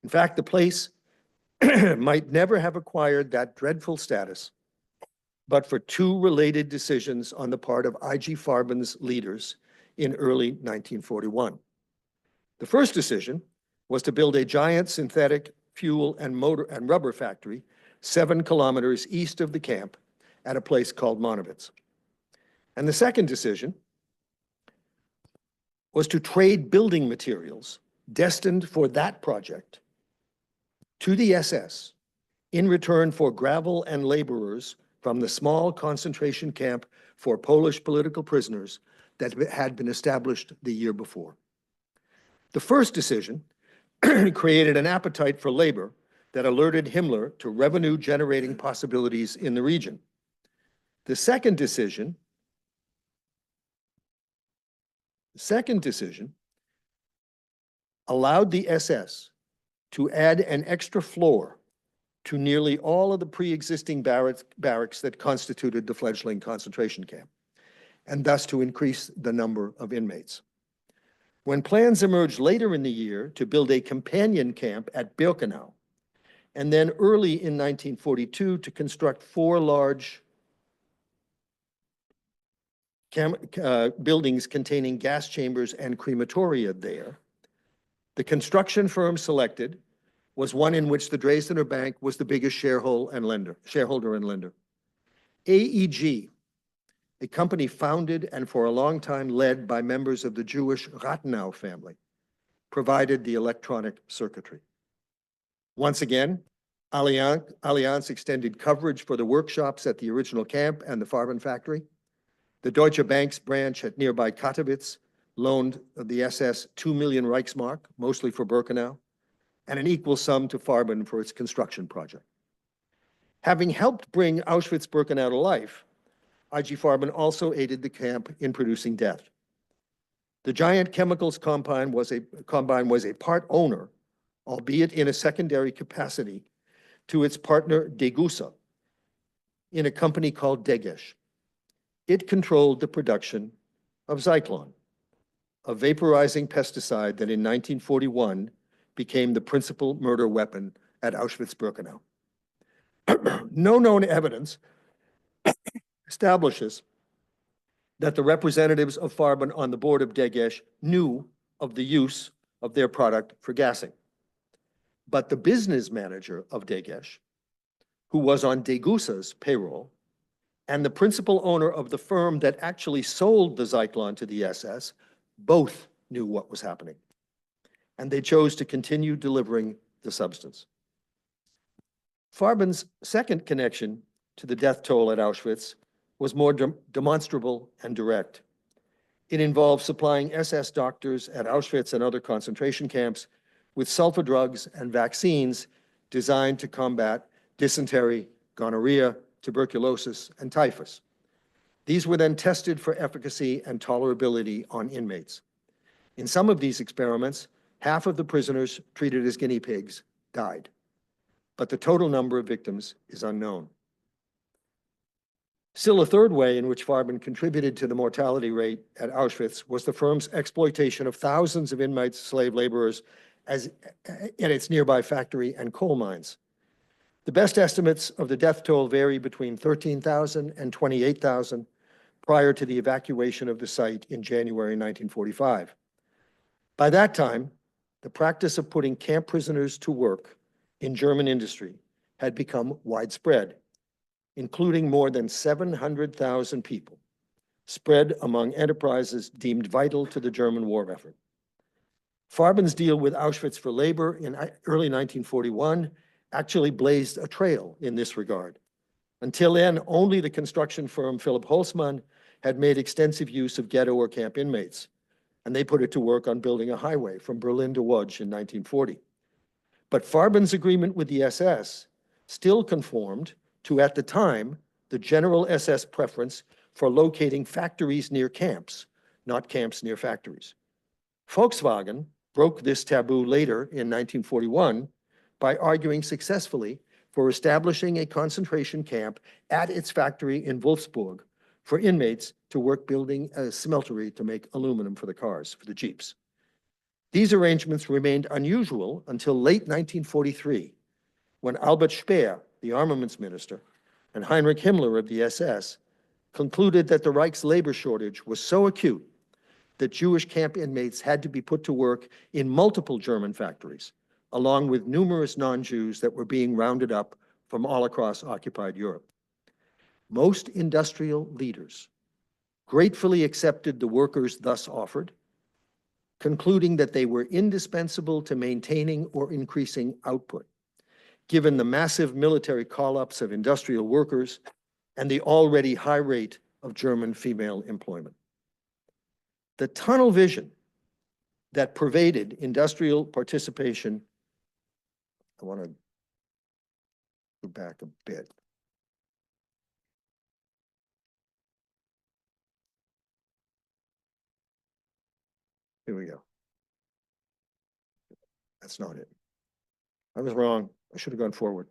In fact, the place might never have acquired that dreadful status but for 2 related decisions on the part of I.G. Farben's leaders in early 1941. The first decision was to build a giant synthetic fuel and motor and rubber factory 7 kilometers east of the camp at a place called Monowitz. And the second decision was to trade building materials destined for that project to the SS in return for gravel and laborers from the small concentration camp for Polish political prisoners that had been established the year before. The first decision created an appetite for labor that alerted Himmler to revenue-generating possibilities in the region. The second decision allowed the SS to add an extra floor to nearly all of the pre-existing barracks that constituted the fledgling concentration camp, and thus to increase the number of inmates. When plans emerged later in the year to build a companion camp at Birkenau, and then early in 1942 to construct 4 large buildings containing gas chambers and crematoria there, the construction firm selected was one in which the Dresdner Bank was the biggest shareholder and lender. AEG, a company founded and for a long time led by members of the Jewish Rathenau family, provided the electronic circuitry. Once again, Allianz extended coverage for the workshops at the original camp and the Farben factory. The Deutsche Bank's branch at nearby Katowice loaned the SS 2 million Reichsmark, mostly for Birkenau, and an equal sum to Farben for its construction project. Having helped bring Auschwitz-Birkenau to life, I.G. Farben also aided the camp in producing death. The giant chemicals combine was a part owner, albeit in a secondary capacity, to its partner Degussa in a company called Degesh. It controlled the production of Zyklon, a vaporizing pesticide that in 1941 became the principal murder weapon at Auschwitz-Birkenau. No known evidence establishes that the representatives of Farben on the board of Degesh knew of the use of their product for gassing. But the business manager of Degesh, who was on Degussa's payroll, and the principal owner of the firm that actually sold the Zyklon to the SS, both knew what was happening, and they chose to continue delivering the substance. Farben's second connection to the death toll at Auschwitz was more demonstrable and direct. It involved supplying SS doctors at Auschwitz and other concentration camps with sulfa drugs and vaccines designed to combat dysentery, gonorrhea, tuberculosis, and typhus. These were then tested for efficacy and tolerability on inmates. In some of these experiments, half of the prisoners treated as guinea pigs died, but the total number of victims is unknown. Still, a third way in which Farben contributed to the mortality rate at Auschwitz was the firm's exploitation of thousands of inmates, slave laborers, at its nearby factory and coal mines. The best estimates of the death toll vary between 13,000 and 28,000 prior to the evacuation of the site in January 1945. By that time, the practice of putting camp prisoners to work in German industry had become widespread, including more than 700,000 people spread among enterprises deemed vital to the German war effort. Farben's deal with Auschwitz for labor in early 1941 actually blazed a trail in this regard. Until then, only the construction firm Philip Holzmann had made extensive use of ghetto or camp inmates, and they put it to work on building a highway from Berlin to Łódź in 1940. But Farben's agreement with the SS still conformed to, at the time, the general SS preference for locating factories near camps, not camps near factories. Volkswagen broke this taboo later in 1941 by arguing successfully for establishing a concentration camp at its factory in Wolfsburg for inmates to work building a smeltery to make aluminum for the cars, for the Jeeps. These arrangements remained unusual until late 1943, when Albert Speer, the armaments minister, and Heinrich Himmler of the SS concluded that the Reich's labor shortage was so acute that Jewish camp inmates had to be put to work in multiple German factories, along with numerous non-Jews that were being rounded up from all across occupied Europe. Most industrial leaders gratefully accepted the workers thus offered, concluding that they were indispensable to maintaining or increasing output, given the massive military call-ups of industrial workers and the already high rate of German female employment. The tunnel vision that pervaded industrial participation, I want to go back a bit. Here we go. That's not it. I was wrong. I should have gone forward.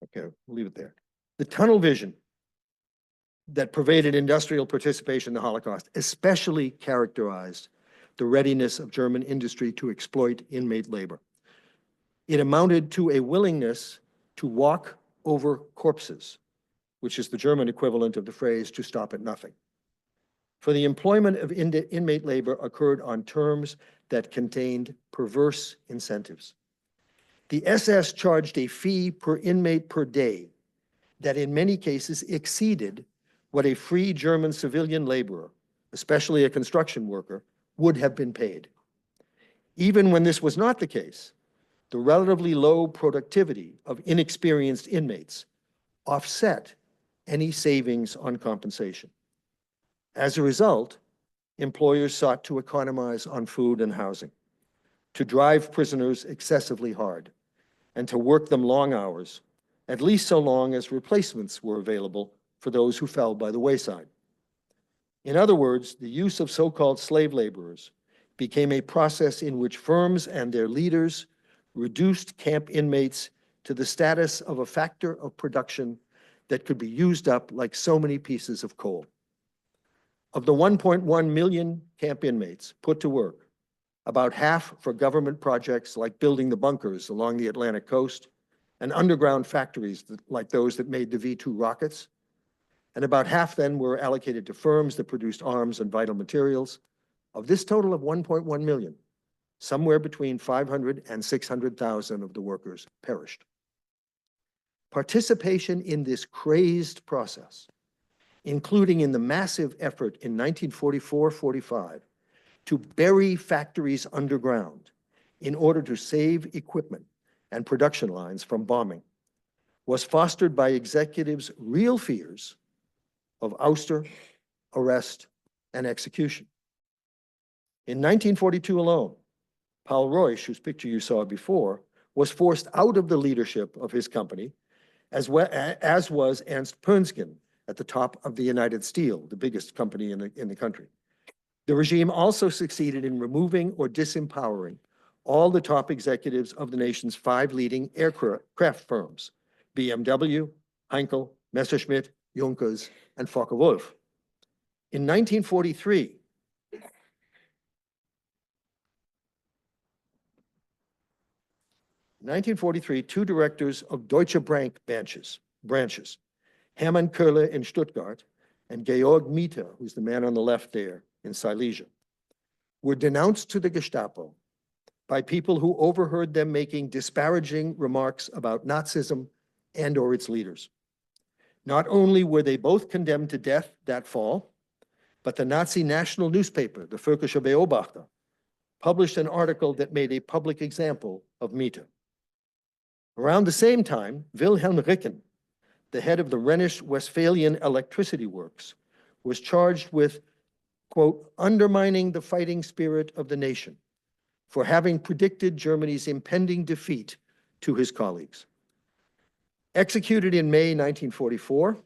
Okay, we'll leave it there. The tunnel vision that pervaded industrial participation in the Holocaust especially characterized the readiness of German industry to exploit inmate labor. It amounted to a willingness to walk over corpses, which is the German equivalent of the phrase "to stop at nothing." For the employment of inmate labor occurred on terms that contained perverse incentives. The SS charged a fee per inmate per day that in many cases exceeded what a free German civilian laborer, especially a construction worker, would have been paid. Even when this was not the case, the relatively low productivity of inexperienced inmates offset any savings on compensation. As a result, employers sought to economize on food and housing, to drive prisoners excessively hard, and to work them long hours, at least so long as replacements were available for those who fell by the wayside. In other words, the use of so-called slave laborers became a process in which firms and their leaders reduced camp inmates to the status of a factor of production that could be used up like so many pieces of coal. Of the 1.1 million camp inmates put to work, about half for government projects like building the bunkers along the Atlantic coast and underground factories like those that made the V-2 rockets, and about half then were allocated to firms that produced arms and vital materials. Of this total of 1.1 million, somewhere between 500 and 600,000 of the workers perished. Participation in this crazed process, including in the massive effort in 1944-45 to bury factories underground in order to save equipment and production lines from bombing, was fostered by executives' real fears of ouster, arrest, and execution. In 1942 alone, Paul Reusch, whose picture you saw before, was forced out of the leadership of his company, as was Ernst Pönsgen at the top of the United Steel, the biggest company in the country. The regime also succeeded in removing or disempowering all the top executives of the nation's 5 leading aircraft firms, BMW, Heinkel, Messerschmitt, Junkers, and Focke-Wulf. In 1943, two directors of Deutsche Bank branches, Hermann Köhler in Stuttgart and Georg Mieter, who's the man on the left there in Silesia, were denounced to the Gestapo by people who overheard them making disparaging remarks about Nazism and or its leaders. Not only were they both condemned to death that fall, but the Nazi national newspaper, the Völkische Beobachter, published an article that made a public example of Mieter. Around the same time, Wilhelm Ricken, the head of the Rhenish Westphalian Electricity Works, was charged with, quote, undermining the fighting spirit of the nation for having predicted Germany's impending defeat to his colleagues. Executed in May 1944,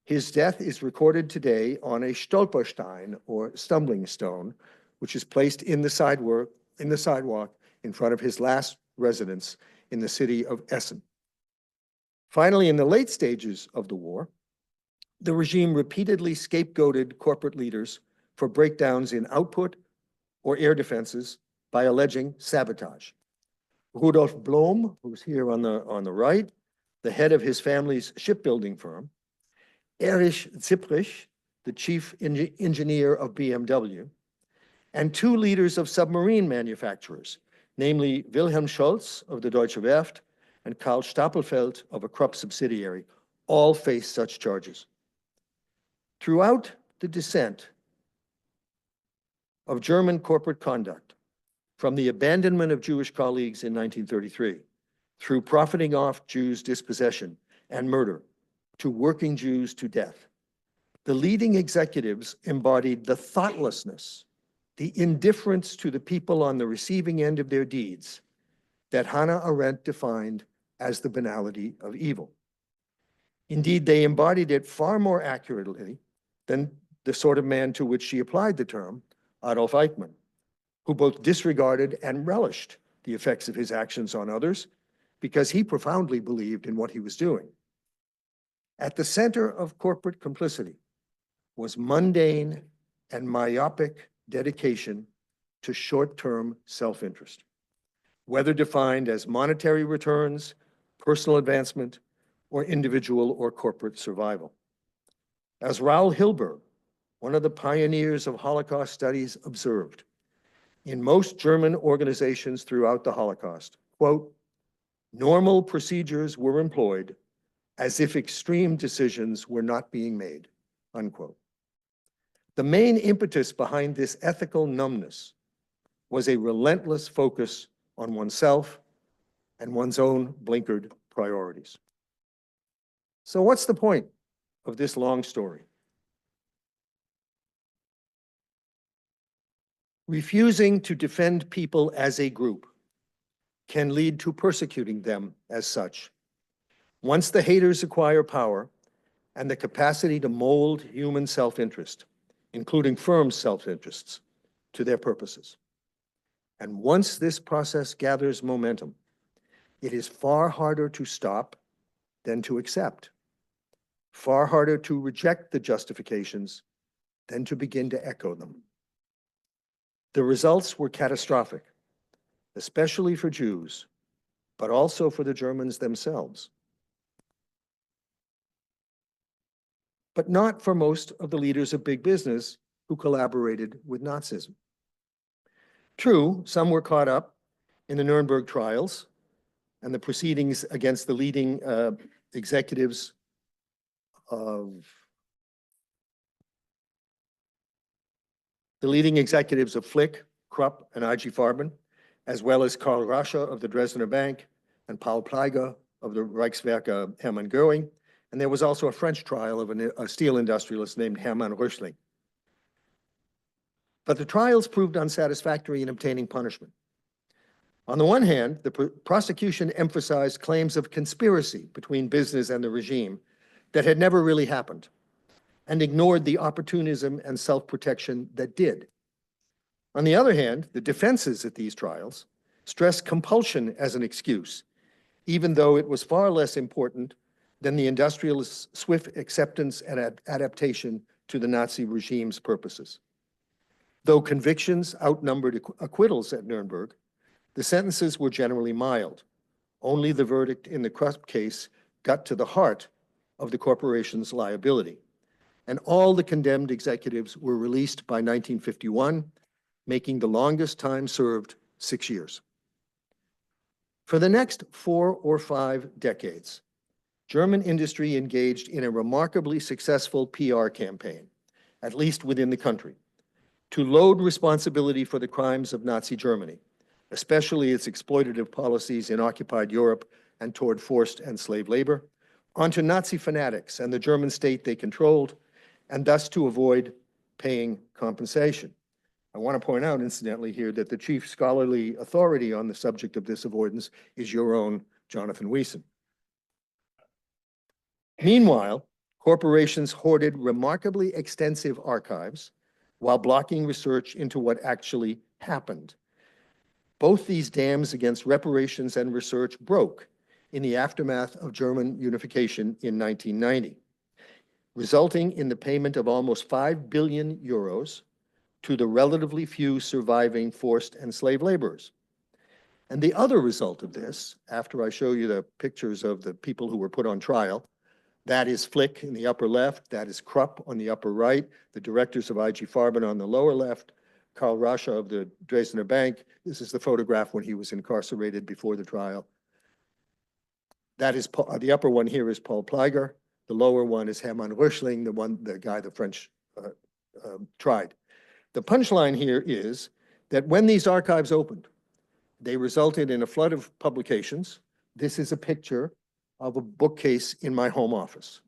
his death is recorded today on a Stolperstein, or stumbling stone, which is placed in the sidewalk in front of his last residence in the city of Essen. Finally, in the late stages of the war, the regime repeatedly scapegoated corporate leaders for breakdowns in output or air defenses by alleging sabotage. Rudolf Blom, who's here on the right, the head of his family's shipbuilding firm, Erich Zipprich, the chief engineer of BMW, and 2 leaders of submarine manufacturers, namely Wilhelm Scholz of the Deutsche Werft and Karl Stapelfeld of a Krupp subsidiary, all faced such charges. Throughout the descent of German corporate conduct, from the abandonment of Jewish colleagues in 1933, through profiting off Jews' dispossession and murder, to working Jews to death, the leading executives embodied the thoughtlessness, the indifference to the people on the receiving end of their deeds that Hannah Arendt defined as the banality of evil. Indeed, they embodied it far more accurately than the sort of man to which she applied the term, Adolf Eichmann, who both disregarded and relished the effects of his actions on others because he profoundly believed in what he was doing. At the center of corporate complicity was mundane and myopic dedication to short-term self-interest, whether defined as monetary returns, personal advancement, or individual or corporate survival. As Raoul Hilberg, one of the pioneers of Holocaust studies, observed, in most German organizations throughout the Holocaust, quote, normal procedures were employed as if extreme decisions were not being made, unquote. The main impetus behind this ethical numbness was a relentless focus on oneself and one's own blinkered priorities. So what's the point of this long story? Refusing to defend people as a group can lead to persecuting them as such. Once the haters acquire power and the capacity to mold human self-interest, including firm self-interests, to their purposes. And once this process gathers momentum, it is far harder to stop than to accept, far harder to reject the justifications than to begin to echo them. The results were catastrophic, especially for Jews, but also for the Germans themselves. But not for most of the leaders of big business who collaborated with Nazism. True, some were caught up in the Nuremberg trials and the proceedings against the leading executives of Flick, Krupp, and IG Farben, as well as Karl Rasche of the Dresdner Bank and Paul Pleiger of the Reichswerke Hermann Göring. And there was also a French trial of a steel industrialist named Hermann Röchling. But the trials proved unsatisfactory in obtaining punishment. On the one hand, the prosecution emphasized claims of conspiracy between business and the regime that had never really happened, and ignored the opportunism and self-protection that did. On the other hand, the defenses at these trials stressed compulsion as an excuse, even though it was far less important than the industrialists' swift acceptance and adaptation to the Nazi regime's purposes. Though convictions outnumbered acquittals at Nuremberg, the sentences were generally mild. Only the verdict in the Krupp case got to the heart of the corporation's liability. And all the condemned executives were released by 1951, making the longest time served 6 years. For the next 4 or 5 decades, German industry engaged in a remarkably successful PR campaign, at least within the country, to load responsibility for the crimes of Nazi Germany, especially its exploitative policies in occupied Europe and toward forced and slave labor, onto Nazi fanatics and the German state they controlled, and thus to avoid paying compensation. I want to point out, incidentally, here that the chief scholarly authority on the subject of this avoidance is your own Jonathan Wiesen. Meanwhile, corporations hoarded remarkably extensive archives while blocking research into what actually happened. Both these dams against reparations and research broke in the aftermath of German unification in 1990, resulting in the payment of almost 5 billion euros to the relatively few surviving forced and slave laborers. And the other result of this, after I show you the pictures of the people who were put on trial, that is Flick in the upper left, that is Krupp on the upper right, the directors of IG Farben on the lower left, Karl Rasche of the Dresdner Bank. This is the photograph when he was incarcerated before the trial. That is the upper one here is Paul Pleiger. The lower one is Hermann Röchling, the guy the French tried. The punchline here is that when these archives opened, they resulted in a flood of publications. This is a picture of a bookcase in my home office.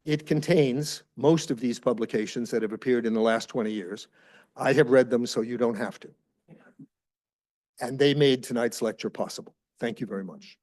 It contains most of these publications that have appeared in the last 20 years. I have read them, so you don't have to. And they made tonight's lecture possible. Thank you very much.